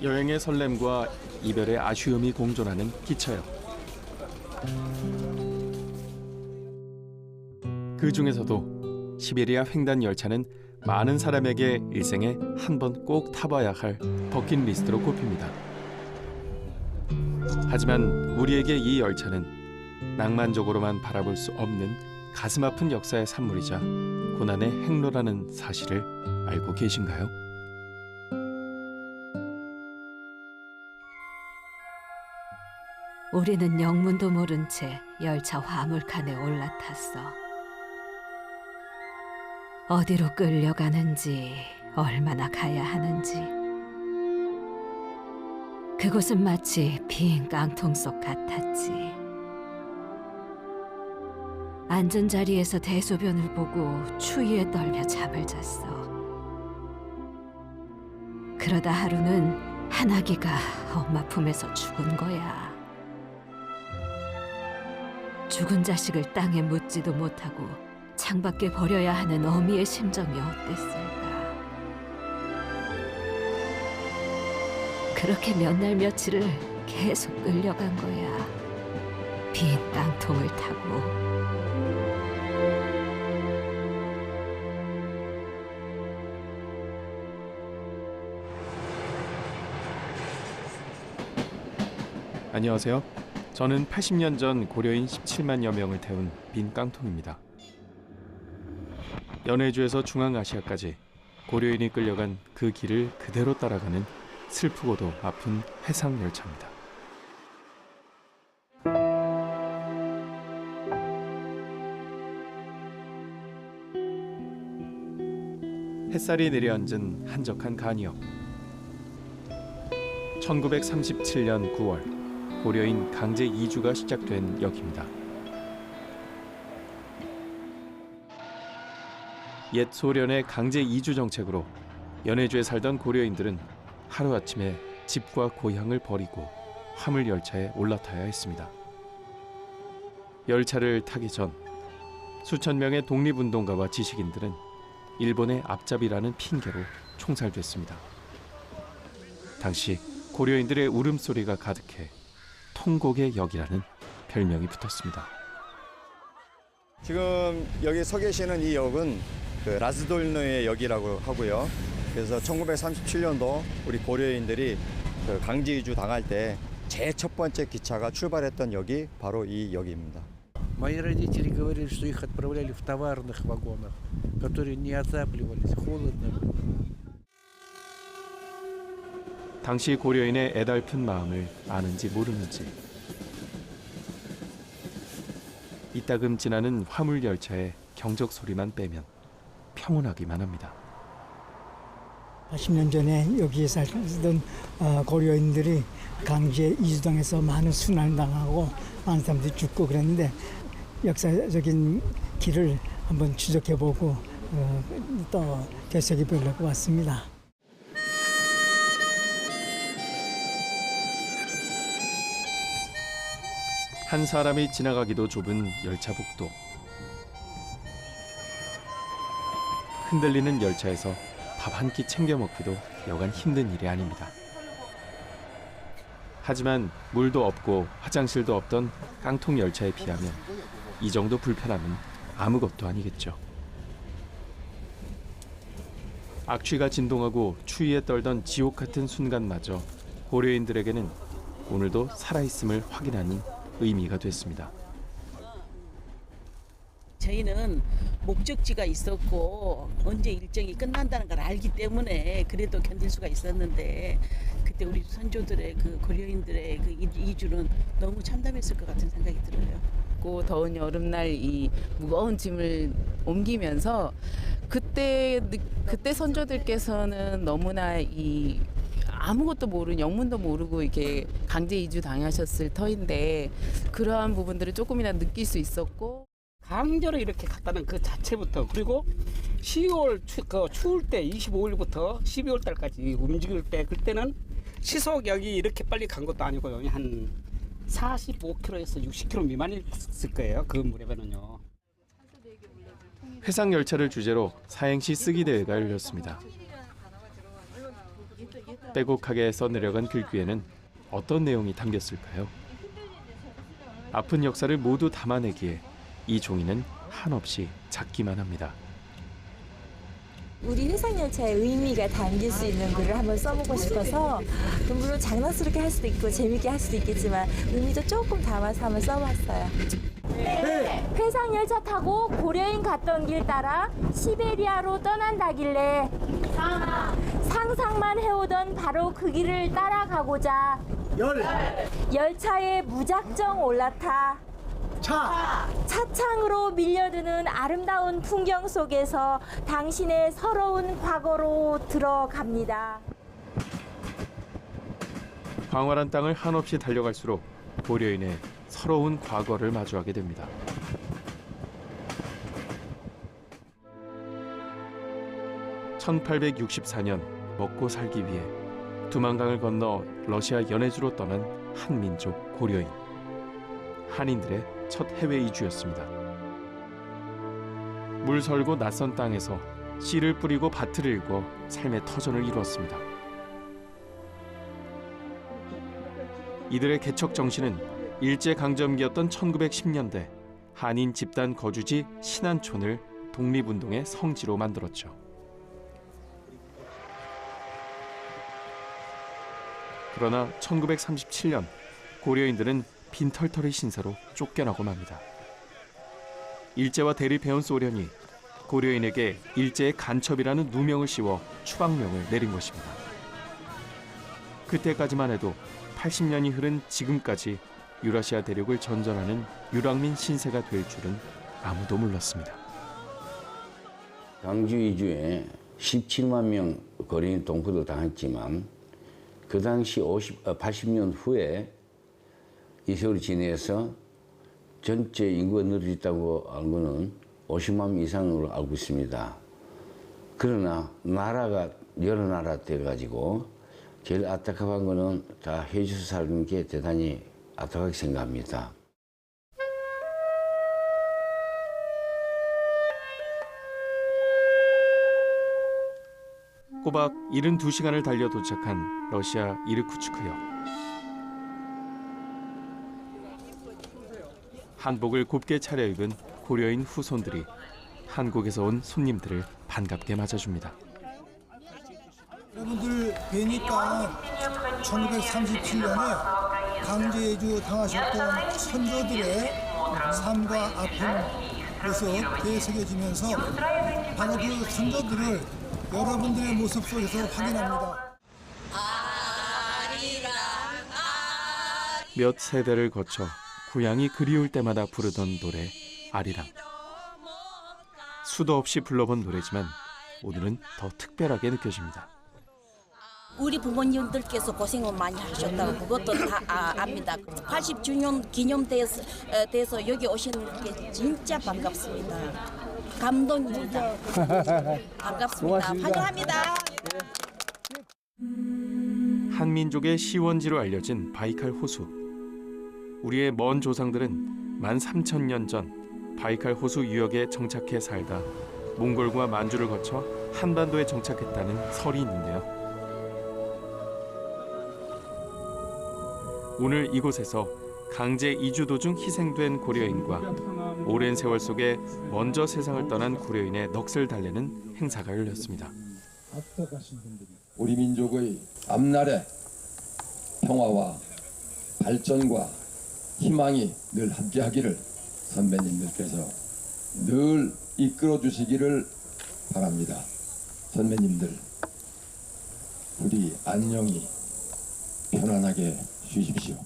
여행의 설렘과 이별의 아쉬움이 공존하는 기차역. 그 중에서도 시베리아 횡단 열차는 많은 사람에게 일생에 한 번 꼭 타봐야 할 버킷리스트로 꼽힙니다. 하지만 우리에게 이 열차는 낭만적으로만 바라볼 수 없는 가슴 아픈 역사의 산물이자 고난의 행로라는 사실을 알고 계신가요? 우리는 영문도 모른 채 열차 화물칸에 올라탔어. 어디로 끌려가는지, 얼마나 가야 하는지. 그곳은 마치 빈 깡통 속 같았지. 앉은 자리에서 대소변을 보고 추위에 떨며 잠을 잤어. 그러다 하루는 한 아기가 엄마 품에서 죽은 거야. 죽은 자식을 땅에 묻지도 못하고 창밖에 버려야 하는 어미의 심정이 어땠을까. 그렇게 몇 날 며칠을 계속 끌려간 거야. 빈 깡통을 타고. 안녕하세요. 저는 80년 전 고려인 17만여 명을 태운 빈 깡통입니다. 연해주에서 중앙아시아까지 고려인이 끌려간 그 길을 그대로 따라가는 슬프고도 아픈 해상 열차입니다. 햇살이 내려앉은 한적한 간이역. 1937년 9월 고려인 강제 이주가 시작된 역입니다. 옛 소련의 강제 이주 정책으로 연해주에 살던 고려인들은 하루아침에 집과 고향을 버리고 화물 열차에 올라타야 했습니다. 열차를 타기 전 수천 명의 독립운동가와 지식인들은 일본의 앞잡이라는 핑계로 총살됐습니다. 당시 고려인들의 울음소리가 가득해 통곡의 역이라는 별명이 붙었습니다. 지금 여기 서 계시는 이 역은 라즈돌노의 역이라고 하고요. 그래서 1937년도 우리 고려인들이 강제 이주 당할 때 제일 첫 번째 기차가 출발했던 역이 바로 이 역입니다. Мои родители говорили, что их отправляли в товарных вагонах, которые не отапливались, холодно. 당시 고려인의 애달픈 마음을 아는지 모르는지 이따금 지나는 화물 열차의 경적 소리만 빼면 평온하기만 합니다. 80년 전에 여기에 살던 고려인들이 강제 이주당해서 많은 순환을 당하고 많은 사람들이 죽고 그랬는데 역사적인 길을 한번 추적해보고 또 되새겨보려고 왔습니다. 한 사람이 지나가기도 좁은 열차 복도. 흔들리는 열차에서 밥 한 끼 챙겨 먹기도 여간 힘든 일이 아닙니다. 하지만 물도 없고 화장실도 없던 깡통 열차에 비하면 이 정도 불편함은 아무것도 아니겠죠. 악취가 진동하고 추위에 떨던 지옥 같은 순간마저 고려인들에게는 오늘도 살아있음을 확인하는 의미가 됐습니다. 저희는 목적지가 있었고 언제 일정이 끝난다는 걸 알기 때문에 그래도 견딜 수가 있었는데 그때 우리 선조들의 그 고려인들의 그 이주는 너무 참담했을 것 같은 생각이 들어요. 더운 여름날 이 무거운 짐을 옮기면서 그때 선조들께서는 너무나 이 아무것도 모르는 영문도 모르고 이렇게 강제 이주 당하셨을 터인데 그러한 부분들을 조금이나 느낄 수 있었고 강제로 이렇게 갔다는 그 자체부터 그리고 10월 추울 때 25일부터 12월 달까지 움직일 때 그때는 시속력이 이렇게 빨리 간 것도 아니고요. 한 45km에서 60km 미만이었을 거예요. 그 무렵에는요. 해상 열차를 주제로 사행시 쓰기 대회가 열렸습니다. 빼곡하게 써내려간 글귀에는 어떤 내용이 담겼을까요? 아픈 역사를 모두 담아내기에 이 종이는 한없이 작기만 합니다. 우리 해상열차의 의미가 담길 수 있는 글을 한번 써보고 싶어서 물론 장난스럽게 할 수도 있고 재밌게 할 수도 있겠지만 의미도 조금 담아서 한번 써봤어요. 해상열차 타고 고려인 갔던 길 따라 시베리아로 떠난다길래 상상만 해오던 바로 그 길을 따라가고자 열차에 무작정 올라타 차창으로 밀려드는 아름다운 풍경 속에서 당신의 서러운 과거로 들어갑니다. 광활한 땅을 한없이 달려갈수록 고려인의 서러운 과거를 마주하게 됩니다. (1864년) 먹고 살기 위해 두만강을 건너 러시아 연해주로 떠난 한민족 고려인. 한인들의 첫 해외 이주였습니다. 물설고 낯선 땅에서 씨를 뿌리고 밭을 일궈 삶의 터전을 이루었습니다. 이들의 개척 정신은 일제강점기였던 1910년대 한인 집단 거주지 신안촌을 독립운동의 성지로 만들었죠. 그러나 1937년 고려인들은 빈털터리 신사로 쫓겨나고 맙니다. 일제와 대립해온 소련이 고려인에게 일제의 간첩이라는 누명을 씌워 추방령을 내린 것입니다. 그때까지만 해도 80년이 흐른 지금까지 유라시아 대륙을 전전하는 유랑민 신세가 될 줄은 아무도 몰랐습니다. 광주 이주에 17만 명 거리인 동포도 당했지만 그 당시 80년 후에 이 세월이 지내서 전체 인구가 늘어졌다고 알고는 50만 명 이상으로 알고 있습니다. 그러나 나라가 여러 나라 돼가지고 제일 안타까운 거는 다 해주서 살는 게 대단히 안타깝게 생각합니다. 꼬박 72시간을 달려 도착한 러시아 이르쿠츠크역. 한복을 곱게 차려입은 고려인 후손들이 한국에서 온 손님들을 반갑게 맞아줍니다. 여러분들 뵈니까 1937년에 강제 이주 당하셨던 선조들의 삶과 아픈 모습 되새겨지면서 바로 그 선조들을 여러분들의 모습 속에서 확인합니다. 몇 세대를 거쳐 고향이 그리울 때마다 부르던 노래 아리랑. 수도 없이 불러본 노래지만 오늘은 더 특별하게 느껴집니다. 우리 부모님들께서 고생을 많이 하셨다고 그것도 다 압니다. 80주년 기념돼서 여기 오시는 게 진짜 반갑습니다. 감동입니다. 반갑습니다. 환영합니다. 한민족의 시원지로 알려진 바이칼 호수. 우리의 먼 조상들은 13,000년 전 바이칼 호수 유역에 정착해 살다 몽골과 만주를 거쳐 한반도에 정착했다는 설이 있는데요. 오늘 이곳에서 강제 이주 도중 희생된 고려인과 오랜 세월 속에 먼저 세상을 떠난 고려인의 넋을 달래는 행사가 열렸습니다. 우리 민족의 앞날의 평화와 발전과 희망이 늘 함께하기를 선배님들께서 늘 이끌어 주시기를 바랍니다. 선배님들, 부디 안녕히 편안하게 쉬십시오.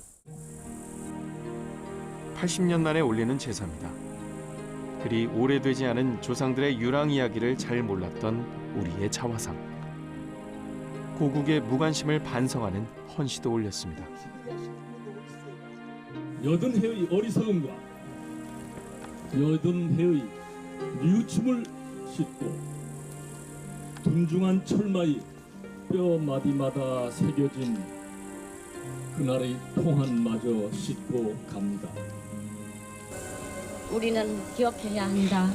80년 만에 올리는 제사입니다. 그리 오래되지 않은 조상들의 유랑 이야기를 잘 몰랐던 우리의 자화상. 고국의 무관심을 반성하는 헌시도 올렸습니다. 여든 해의 어리석음과 여든 해의 뉘우침을 싣고 둔중한 철마의 뼈 마디마다 새겨진 그날의 통한마저 싣고 갑니다. 우리는 기억해야 한다.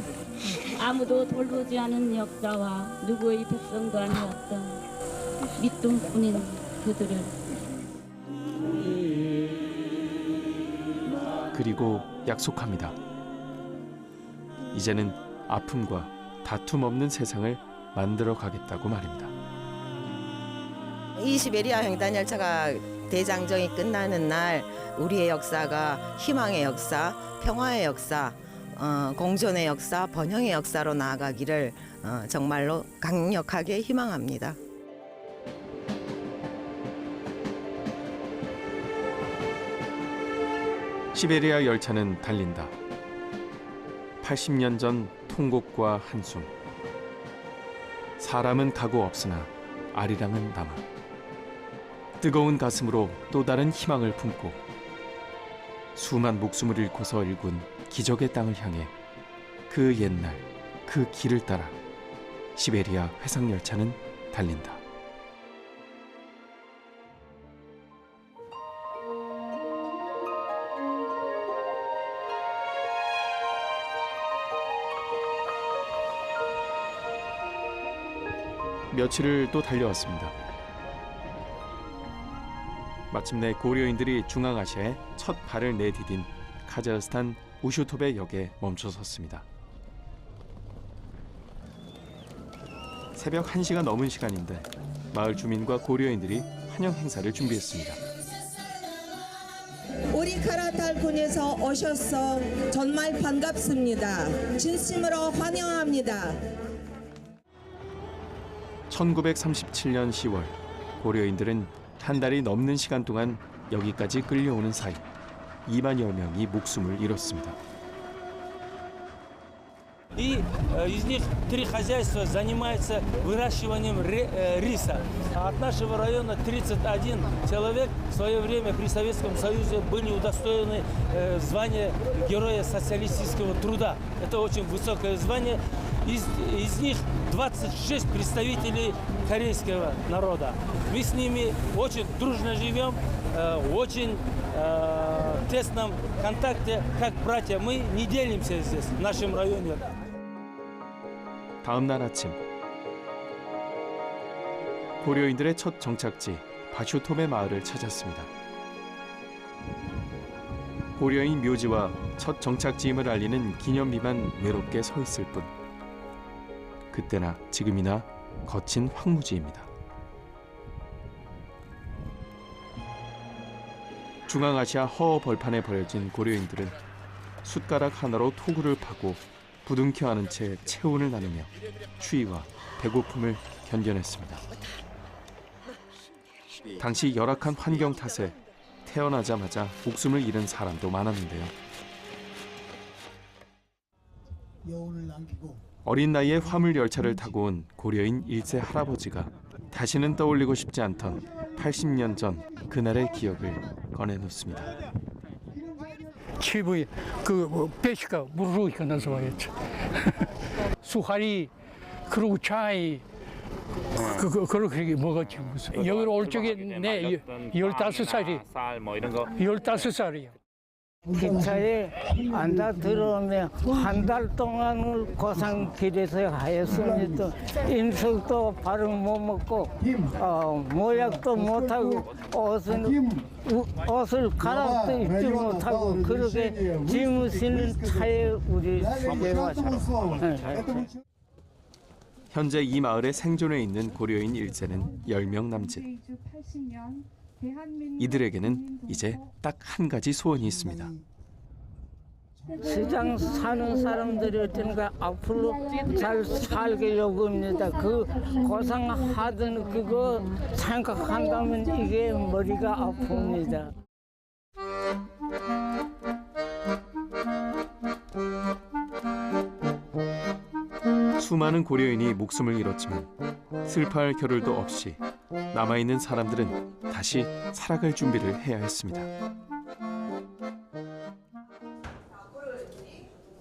아무도 돌보지 않은 역사와 누구의 백성도 아니었던 밑둥뿐인 그들을 그리고 약속합니다. 이제는 아픔과 다툼 없는 세상을 만들어 가겠다고 말입니다. 이 시베리아 횡단 열차가 대장정이 끝나는 날 우리의 역사가 희망의 역사, 평화의 역사, 공존의 역사, 번영의 역사로 나아가기를 정말로 강력하게 희망합니다. 시베리아 열차는 달린다. 80년 전 통곡과 한숨. 사람은 가고 없으나 아리랑은 남아. 뜨거운 가슴으로 또 다른 희망을 품고 수만 목숨을 잃고서 일군 기적의 땅을 향해 그 옛날 그 길을 따라 시베리아 회상열차는 달린다. 며칠을 또 달려왔습니다. 마침내 고려인들이 중앙아시아에 첫 발을 내디딘 카자흐스탄 우슈톱의 역에 멈춰섰습니다. 새벽 1시가 넘은 시간인데 마을 주민과 고려인들이 환영 행사를 준비했습니다. 우리 카라탈군에서 오셔서 정말 반갑습니다. 진심으로 환영합니다. 1937년 10월 고려인들은 한 달이 넘는 시간 동안 여기까지 끌려오는 사이 2만여 명이 목숨을 잃었습니다. И из них 3 хозяйства занимаются выращиванием риса. От нашего района 31 человек в свое время при Советском Союзе были удостоены звания Героя социалистического труда. Это очень высокое звание. Из них 26 представителей корейского народа. Мы с ними очень дружно живем, очень в тесном контакте, как братья. Мы не делимся здесь, в нашем районе. 다음 날 아침 고려인들의 첫 정착지 바슈톰의 마을을 찾았습니다. 고려인 묘지와 첫 정착지임을 알리는 기념비만 외롭게 서 있을 뿐 그때나 지금이나 거친 황무지입니다. 중앙아시아 허허 벌판에 버려진 고려인들은 숟가락 하나로 토구를 파고 부둥켜 안은 채 체온을 나누며 추위와 배고픔을 견뎌냈습니다. 당시 열악한 환경 탓에 태어나자마자 목숨을 잃은 사람도 많았는데요. 어린 나이에 화물 열차를 타고 온 고려인 1세 할아버지가 다시는 떠올리고 싶지 않던 80년 전 그날의 기억을 꺼내놓습니다. 최고의 그 배시가 무르익가 называется. 수하리 그리고 차이 그렇게 먹었지 무슨. 여기로 올 적에 내 15살이 15살이야. 기차에 앉아 들어오면 한 달 동안을 고상길에서 하였습니다. 인석도 바로 못 먹고 모약도 못하고 옷을 갈아입도 입지 못하고 그렇게 짐을 실는 차에 우리 세대와 살았어요. 현재 이 마을에 생존해 있는 고려인 1세는 10명 남짓. 이들에게는 이제 딱 한 가지 소원이 있습니다. 시장 사는 사람들이 어쩌니까 앞으로 잘 살게 요구합니다. 그 고생하던 그거 생각한다면 이게 머리가 아픕니다. 수많은 고려인이 목숨을 잃었지만 슬퍼할 겨를도 없이 남아있는 사람들은 다시 살아갈 준비를 해야 했습니다.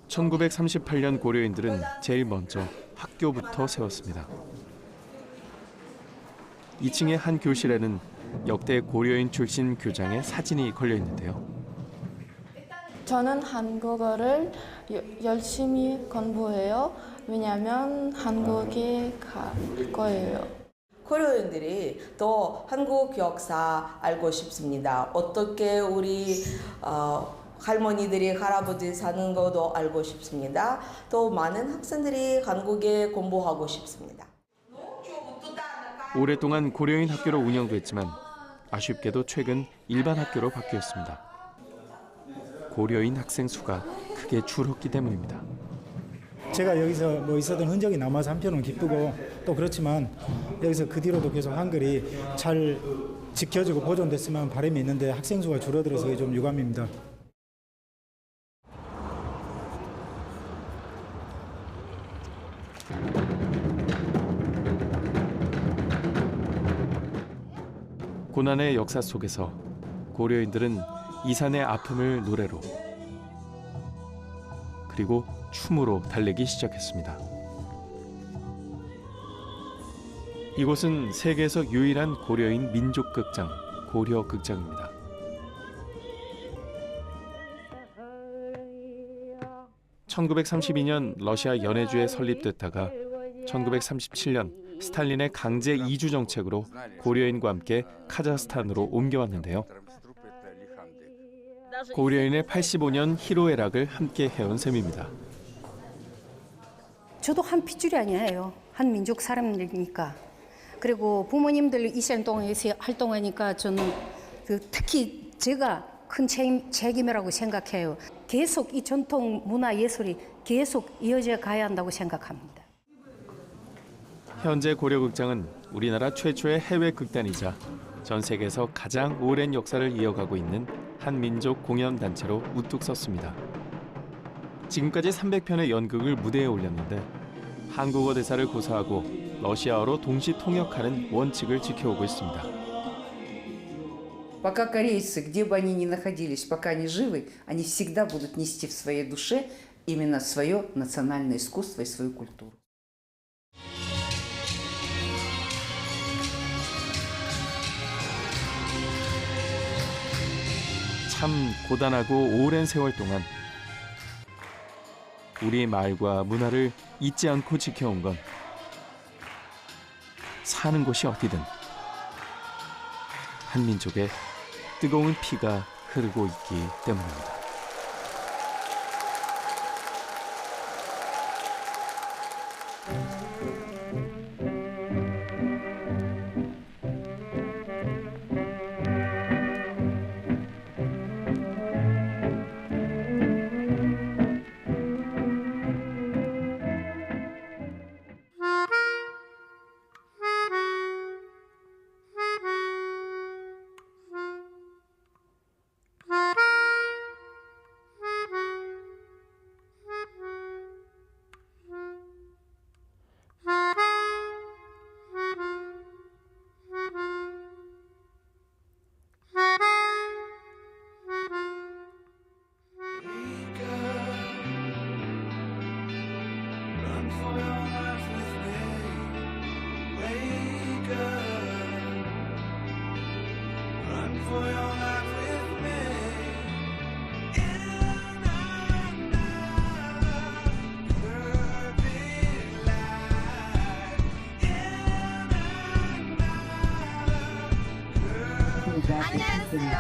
1938년 고려인들은 제일 먼저 학교부터 세웠습니다. 2층의 한 교실에는 역대 고려인 출신 교장의 사진이 걸려 있는데요. 저는 한국어를 열심히 공부해요. 왜냐하면 한국에 갈 거예요. 코리아인들이 더 한국 역사 알고 싶습니다. 어떻게 우리 할머니들이 할아버지 사는 것도 알고 싶습니다. 또 많은 학생들이 한국에 공부하고 싶습니다. 오랫동안 고려인 학교로 운영됐지만 아쉽게도 최근 일반 학교로 바뀌었습니다. 고려인 학생 수가 크게 줄었기 때문입니다. 제가 여기서 뭐 있었던 흔적이 남아서 한편은 기쁘고 또 그렇지만 여기서 그 뒤로도 계속 한글이 잘 지켜지고 보존됐으면 바람이 있는데 학생 수가 줄어들어서 그게 좀 유감입니다. 고난의 역사 속에서 고려인들은 이산의 아픔을 노래로 그리고 춤으로 달래기 시작했습니다. 이곳은 세계에서 유일한 고려인 민족극장, 고려극장입니다. (1932년) 러시아 연해주에 설립됐다가 (1937년) 스탈린의 강제 이주 정책으로 고려인과 함께 카자흐스탄으로 옮겨왔는데요. 고려인의 85년 희로애락을 함께 해온 셈입니다. 저도 한 핏줄이 아니에요. 한 민족 사람이니까. 그리고 부모님들 이생 동에서 활동하니까 저는 특히 제가 큰 책임이라고 생각해요. 계속 이 전통 문화 예술이 계속 이어져 가야 한다고 생각합니다. 현재 고려극장은 우리나라 최초의 해외 극단이자 전 세계에서 가장 오랜 역사를 이어가고 있는 한민족 공연단체로 우뚝 섰습니다. 지금까지 300편의 연극을 무대에 올렸는데 한국어 대사를 고사하고 러시아어로 동시 통역하는 원칙을 지켜오고 있습니다. Пока корейцы, где бы они ни находились, пока они живы, они всегда будут нести в своей душе именно свое национальное искусство и свою культуру. 참 고단하고 오랜 세월 동안 우리 말과 문화를 잊지 않고 지켜온 건 사는 곳이 어디든 한민족의 뜨거운 피가 흐르고 있기 때문입니다. 안녕하세요.